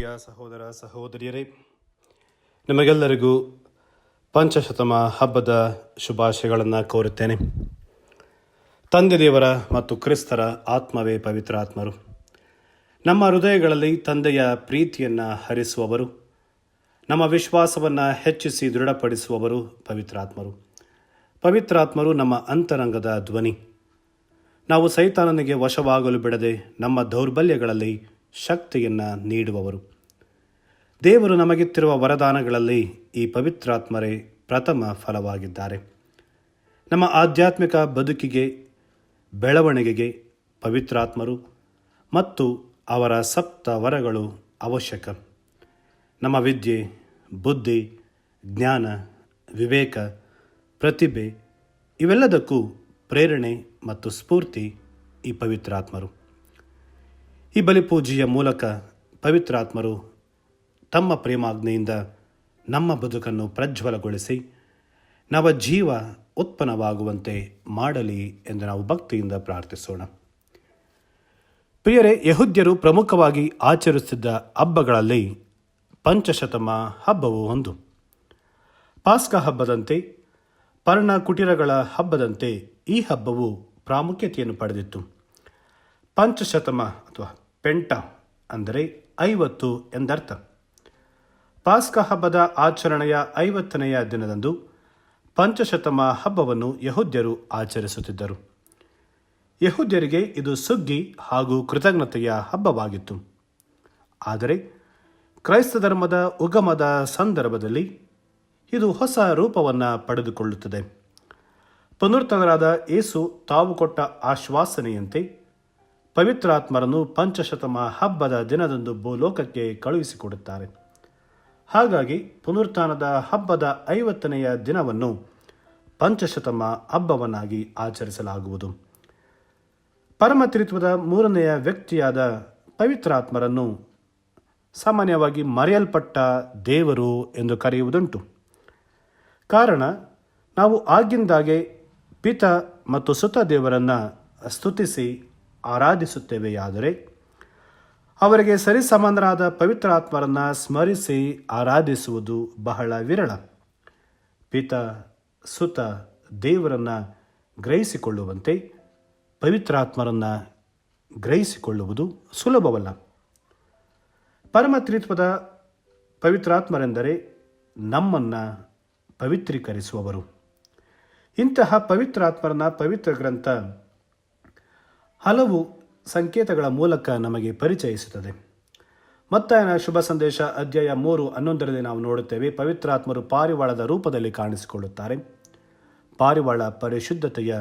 ಪ್ರಿಯ ಸಹೋದರ ಸಹೋದರಿಯರೇ, ನಿಮಗೆಲ್ಲರಿಗೂ ಪಂಚಶತಮ ಹಬ್ಬದ ಶುಭಾಶಯಗಳನ್ನು ಕೋರುತ್ತೇನೆ. ತಂದೆ ದೇವರ ಮತ್ತು ಕ್ರಿಸ್ತರ ಆತ್ಮವೇ ಪವಿತ್ರಾತ್ಮರು. ನಮ್ಮ ಹೃದಯಗಳಲ್ಲಿ ತಂದೆಯ ಪ್ರೀತಿಯನ್ನು ಹರಿಸುವವರು, ನಮ್ಮ ವಿಶ್ವಾಸವನ್ನು ಹೆಚ್ಚಿಸಿ ದೃಢಪಡಿಸುವವರು ಪವಿತ್ರಾತ್ಮರು. ಪವಿತ್ರಾತ್ಮರು ನಮ್ಮ ಅಂತರಂಗದ ಧ್ವನಿ. ನಾವು ಸೈತಾನನಿಗೆ ವಶವಾಗಲು ಬಿಡದೆ ನಮ್ಮ ದೌರ್ಬಲ್ಯಗಳಲ್ಲಿ ಶಕ್ತಿಯನ್ನು ನೀಡುವವರು. ದೇವರು ನಮಗಿತ್ತಿರುವ ವರದಾನಗಳಲ್ಲಿ ಈ ಪವಿತ್ರಾತ್ಮರೇ ಪ್ರಥಮ ಫಲವಾಗಿದ್ದಾರೆ. ನಮ್ಮ ಆಧ್ಯಾತ್ಮಿಕ ಬದುಕಿಗೆ, ಬೆಳವಣಿಗೆಗೆ ಪವಿತ್ರಾತ್ಮರು ಮತ್ತು ಅವರ ಸಪ್ತ ವರಗಳು ಅವಶ್ಯಕ. ನಮ್ಮ ವಿದ್ಯೆ, ಬುದ್ಧಿ, ಜ್ಞಾನ, ವಿವೇಕ, ಪ್ರತಿಭೆ ಇವೆಲ್ಲದಕ್ಕೂ ಪ್ರೇರಣೆ ಮತ್ತು ಸ್ಫೂರ್ತಿ ಈ ಪವಿತ್ರಾತ್ಮರು. ಈ ಬಲಿಪೂಜೆಯ ಮೂಲಕ ಪವಿತ್ರಾತ್ಮರು ತಮ್ಮ ಪ್ರೇಮಾಜ್ಞೆಯಿಂದ ನಮ್ಮ ಬದುಕನ್ನು ಪ್ರಜ್ವಲಗೊಳಿಸಿ ನವ ಜೀವ ಉತ್ಪನ್ನವಾಗುವಂತೆ ಮಾಡಲಿ ಎಂದು ನಾವು ಭಕ್ತಿಯಿಂದ ಪ್ರಾರ್ಥಿಸೋಣ. ಪ್ರಿಯರೇ, ಯಹೂದ್ಯರು ಪ್ರಮುಖವಾಗಿ ಆಚರಿಸುತ್ತಿದ್ದ ಹಬ್ಬಗಳಲ್ಲಿ ಪಂಚಶತಮ ಹಬ್ಬವು ಒಂದು. ಪಾಸ್ಕ ಹಬ್ಬದಂತೆ, ಪರ್ಣ ಕುಟೀರಗಳ ಹಬ್ಬದಂತೆ ಈ ಹಬ್ಬವು ಪ್ರಾಮುಖ್ಯತೆಯನ್ನು ಪಡೆದಿತ್ತು. ಪಂಚಶತಮ ಅಥವಾ ಪೆಂಟ ಅಂದರೆ 50 ಎಂದರ್ಥ. ಪಾಸ್ಕ ಹಬ್ಬದ ಆಚರಣೆಯ 50ನೆಯ ದಿನದಂದು ಪಂಚಶತಮ ಹಬ್ಬವನ್ನು ಯಹೂದ್ಯರು ಆಚರಿಸುತ್ತಿದ್ದರು. ಯಹೂದ್ಯರಿಗೆ ಇದು ಸುಗ್ಗಿ ಹಾಗೂ ಕೃತಜ್ಞತೆಯ ಹಬ್ಬವಾಗಿತ್ತು. ಆದರೆ ಕ್ರೈಸ್ತ ಧರ್ಮದ ಉಗಮದ ಸಂದರ್ಭದಲ್ಲಿ ಇದು ಹೊಸ ರೂಪವನ್ನು ಪಡೆದುಕೊಳ್ಳುತ್ತದೆ. ಪುನರುತ್ಥಾನರಾದ ಯೇಸು ತಾವು ಕೊಟ್ಟ ಆಶ್ವಾಸನೆಯಂತೆ ಪವಿತ್ರಾತ್ಮರನ್ನು ಪಂಚಶತಮ ಹಬ್ಬದ ದಿನದಂದು ಭೂಲೋಕಕ್ಕೆ ಕಳುಹಿಸಿಕೊಡುತ್ತಾರೆ. ಹಾಗಾಗಿ ಪುನರುತ್ಥಾನದ ಹಬ್ಬದ 50ನೆಯ ದಿನವನ್ನು ಪಂಚಶತಮ ಹಬ್ಬವನ್ನಾಗಿ ಆಚರಿಸಲಾಗುವುದು. ಪರಮತ್ರಿತ್ವದ 3ನೆಯ ವ್ಯಕ್ತಿಯಾದ ಪವಿತ್ರಾತ್ಮರನ್ನು ಸಾಮಾನ್ಯವಾಗಿ ಮರೆಯಲ್ಪಟ್ಟ ದೇವರು ಎಂದು ಕರೆಯುವುದುಂಟು. ಕಾರಣ, ನಾವು ಆಗಿಂದಾಗೆ ಪಿತ ಮತ್ತು ಸುತ ದೇವರನ್ನು ಸ್ತುತಿಸಿ ಆರಾಧಿಸುತ್ತೇವೆಯಾದರೆ ಅವರಿಗೆ ಸರಿಸಮಾನರಾದ ಪವಿತ್ರಾತ್ಮರನ್ನು ಸ್ಮರಿಸಿ ಆರಾಧಿಸುವುದು ಬಹಳ ವಿರಳ. ಪಿತ ಸುತ ದೇವರನ್ನು ಗ್ರಹಿಸಿಕೊಳ್ಳುವಂತೆ ಪವಿತ್ರಾತ್ಮರನ್ನು ಗ್ರಹಿಸಿಕೊಳ್ಳುವುದು ಸುಲಭವಲ್ಲ. ಪರಮತ್ರಿತ್ವದ ಪವಿತ್ರಾತ್ಮರೆಂದರೆ ನಮ್ಮನ್ನು ಪವಿತ್ರೀಕರಿಸುವವರು. ಇಂತಹ ಪವಿತ್ರಾತ್ಮರನ್ನ ಪವಿತ್ರ ಗ್ರಂಥ ಹಲವು ಸಂಕೇತಗಳ ಮೂಲಕ ನಮಗೆ ಪರಿಚಯಿಸುತ್ತದೆ. ಮತ್ತಾಯನ ಶುಭ ಸಂದೇಶ ಅಧ್ಯಾಯ 3:11 ನಾವು ನೋಡುತ್ತೇವೆ, ಪವಿತ್ರಾತ್ಮರು ಪಾರಿವಾಳದ ರೂಪದಲ್ಲಿ ಕಾಣಿಸಿಕೊಳ್ಳುತ್ತಾರೆ. ಪಾರಿವಾಳ ಪರಿಶುದ್ಧತೆಯ,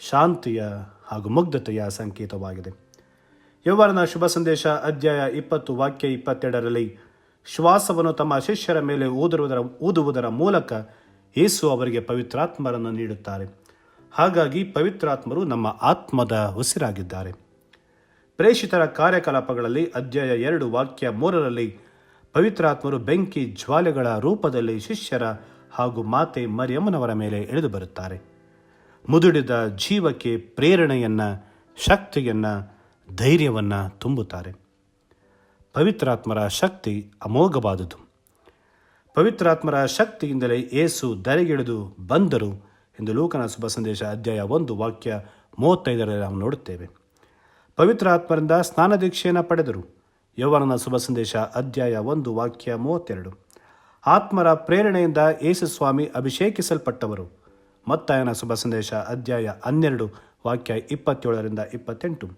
ಶಾಂತಿಯ ಹಾಗೂ ಮುಗ್ಧತೆಯ ಸಂಕೇತವಾಗಿದೆ. ಯೋಹಾನನ ಶುಭ ಸಂದೇಶ ಅಧ್ಯಾಯ 20 ವಾಕ್ಯ 22ರಲ್ಲಿ ಶ್ವಾಸವನ್ನು ತಮ್ಮ ಶಿಷ್ಯರ ಮೇಲೆ ಊದುವುದರ ಮೂಲಕ ಯೇಸು ಅವರಿಗೆ ಪವಿತ್ರಾತ್ಮರನ್ನು ನೀಡುತ್ತಾರೆ. ಹಾಗಾಗಿ ಪವಿತ್ರಾತ್ಮರು ನಮ್ಮ ಆತ್ಮದ ಉಸಿರಾಗಿದ್ದಾರೆ. ಪ್ರೇಷಿತರ ಕಾರ್ಯಕಲಾಪಗಳಲ್ಲಿ ಅಧ್ಯಾಯ 2 ವಾಕ್ಯ 3ರಲ್ಲಿ ಪವಿತ್ರಾತ್ಮರು ಬೆಂಕಿ ಜ್ವಾಲೆಗಳ ರೂಪದಲ್ಲಿ ಶಿಷ್ಯರ ಹಾಗೂ ಮಾತೆ ಮರಿಯಮ್ಮನವರ ಮೇಲೆ ಇಳಿದು ಬರುತ್ತಾರೆ. ಮುದುಡಿದ ಜೀವಕ್ಕೆ ಪ್ರೇರಣೆಯನ್ನು, ಶಕ್ತಿಯನ್ನು, ಧೈರ್ಯವನ್ನು ತುಂಬುತ್ತಾರೆ. ಪವಿತ್ರಾತ್ಮರ ಶಕ್ತಿ ಅಮೋಘವಾದುದು. ಪವಿತ್ರಾತ್ಮರ ಶಕ್ತಿಯಿಂದಲೇ ಯೇಸು ಧರೆಗಿಳಿದು ಬಂದರು ಎಂದು ಲೂಕನ ಶುಭ ಸಂದೇಶ ಅಧ್ಯಾಯ 1 ವಾಕ್ಯ 35ರಲ್ಲಿ ನಾವು ನೋಡುತ್ತೇವೆ. ಪವಿತ್ರಾತ್ಮರಿಂದ ಸ್ನಾನದೀಕ್ಷೆಯನ್ನು ಪಡೆದರು. ಯೋಹಾನನ ಶುಭ ಸಂದೇಶ ಅಧ್ಯಾಯ 1 ವಾಕ್ಯ 32. ಆತ್ಮರ ಪ್ರೇರಣೆಯಿಂದ ಯೇಸು ಸ್ವಾಮಿ ಅಭಿಷೇಕಿಸಲ್ಪಟ್ಟವರು. ಮತ್ತಾಯನ ಶುಭ ಸಂದೇಶ ಅಧ್ಯಾಯ 12 ವಾಕ್ಯ 27ರಿಂದ 28.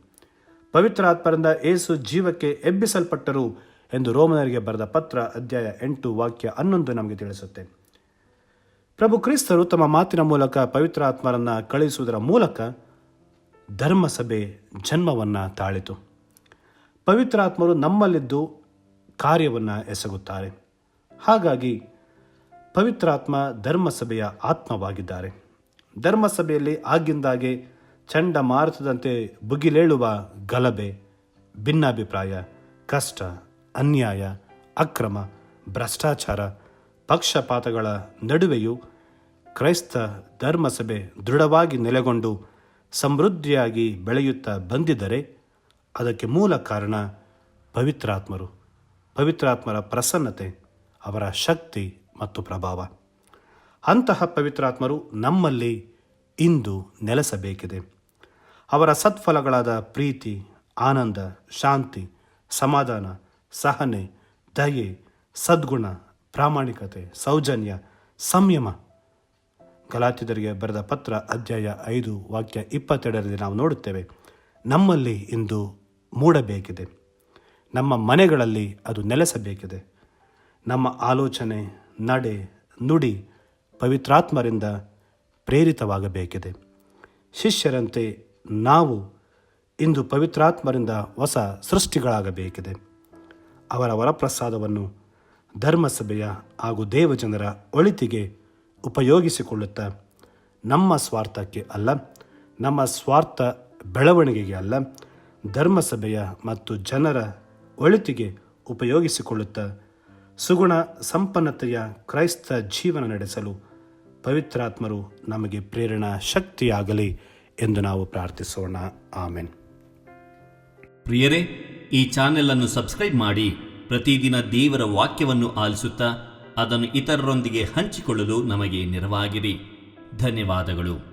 ಪವಿತ್ರಾತ್ಮರಿಂದ ಯೇಸು ಜೀವಕ್ಕೆ ಎಬ್ಬಿಸಲ್ಪಟ್ಟರು ಎಂದು ರೋಮನರಿಗೆ ಬರೆದ ಪತ್ರ ಅಧ್ಯಾಯ 8 ವಾಕ್ಯ 11 ನಮಗೆ ತಿಳಿಸುತ್ತೆ. ಪ್ರಭು ಕ್ರಿಸ್ತರು ತಮ್ಮ ಮಾತಿನ ಮೂಲಕ ಪವಿತ್ರಾತ್ಮರನ್ನು ಕಳುಹಿಸುವುದರ ಮೂಲಕ ಧರ್ಮಸಭೆ ಜನ್ಮವನ್ನು ತಾಳಿತು. ಪವಿತ್ರಾತ್ಮರು ನಮ್ಮಲ್ಲಿದ್ದು ಕಾರ್ಯವನ್ನು ಎಸಗುತ್ತಾರೆ. ಹಾಗಾಗಿ ಪವಿತ್ರಾತ್ಮ ಧರ್ಮಸಭೆಯ ಆತ್ಮವಾಗಿದ್ದಾರೆ. ಧರ್ಮಸಭೆಯಲ್ಲಿ ಆಗಿಂದಾಗೆ ಚಂಡಮಾರುತದಂತೆ ಭುಗಿಲೇಳುವ ಗಲಭೆ, ಭಿನ್ನಾಭಿಪ್ರಾಯ, ಕಷ್ಟ, ಅನ್ಯಾಯ, ಅಕ್ರಮ, ಭ್ರಷ್ಟಾಚಾರ, ಪಕ್ಷಪಾತಗಳ ನಡುವೆಯೂ ಕ್ರೈಸ್ತ ಧರ್ಮಸಭೆ ದೃಢವಾಗಿ ನೆಲೆಗೊಂಡು ಸಮೃದ್ಧಿಯಾಗಿ ಬೆಳೆಯುತ್ತಾ ಬಂದಿದ್ದರೆ ಅದಕ್ಕೆ ಮೂಲ ಕಾರಣ ಪವಿತ್ರಾತ್ಮರು. ಪವಿತ್ರಾತ್ಮರ ಪ್ರಸನ್ನತೆ, ಅವರ ಶಕ್ತಿ ಮತ್ತು ಪ್ರಭಾವ. ಅಂತಹ ಪವಿತ್ರಾತ್ಮರು ನಮ್ಮಲ್ಲಿ ಇಂದು ನೆಲೆಸಬೇಕಿದೆ. ಅವರ ಸತ್ಫಲಗಳಾದ ಪ್ರೀತಿ, ಆನಂದ, ಶಾಂತಿ, ಸಮಾಧಾನ, ಸಹನೆ, ದಯೆ, ಸದ್ಗುಣ, ಪ್ರಾಮಾಣಿಕತೆ, ಸೌಜನ್ಯ, ಸಂಯಮ. ಗಲಾತ್ಯರಿಗೆ ಬರೆದ ಪತ್ರ ಅಧ್ಯಾಯ 5 ವಾಕ್ಯ 22ರಲ್ಲಿ ನಾವು ನೋಡುತ್ತೇವೆ. ನಮ್ಮಲ್ಲಿ ಇಂದು ಮೂಡಬೇಕಿದೆ. ನಮ್ಮ ಮನೆಗಳಲ್ಲಿ ಅದು ನೆಲೆಸಬೇಕಿದೆ. ನಮ್ಮ ಆಲೋಚನೆ, ನಡೆ, ನುಡಿ ಪವಿತ್ರಾತ್ಮರಿಂದ ಪ್ರೇರಿತವಾಗಬೇಕಿದೆ. ಶಿಷ್ಯರಂತೆ ನಾವು ಇಂದು ಪವಿತ್ರಾತ್ಮರಿಂದ ಹೊಸ ಸೃಷ್ಟಿಗಳಾಗಬೇಕಿದೆ. ಅವರ ವರಪ್ರಸಾದವನ್ನು ಧರ್ಮಸಭೆಯ ಹಾಗೂ ದೇವಜನರ ಒಳಿತಿಗೆ ಉಪಯೋಗಿಸಿಕೊಳ್ಳುತ್ತಾ ನಮ್ಮ ಸ್ವಾರ್ಥಕ್ಕೆ ಅಲ್ಲ, ನಮ್ಮ ಸ್ವಾರ್ಥ ಬೆಳವಣಿಗೆಗೆ ಅಲ್ಲ, ಧರ್ಮಸಭೆಯ ಮತ್ತು ಜನರ ಒಳಿತಿಗೆ ಉಪಯೋಗಿಸಿಕೊಳ್ಳುತ್ತಾ ಸುಗುಣ ಸಂಪನ್ನತೆಯ ಕ್ರೈಸ್ತ ಜೀವನ ನಡೆಸಲು ಪವಿತ್ರಾತ್ಮರು ನಮಗೆ ಪ್ರೇರಣಾ ಶಕ್ತಿಯಾಗಲಿ ಎಂದು ನಾವು ಪ್ರಾರ್ಥಿಸೋಣ. ಆಮೆನ್. ಪ್ರಿಯರೇ, ಈ ಚಾನೆಲ್ ಅನ್ನು ಸಬ್ಸ್ಕ್ರೈಬ್ ಮಾಡಿ ಪ್ರತಿದಿನ ದೇವರ ವಾಕ್ಯವನ್ನು ಆಲಿಸುತ್ತಾ ಅದನ್ನು ಇತರರೊಂದಿಗೆ ಹಂಚಿಕೊಳ್ಳಲು ನಮಗೆ ನೆರವಾಗಿರಿ. ಧನ್ಯವಾದಗಳು.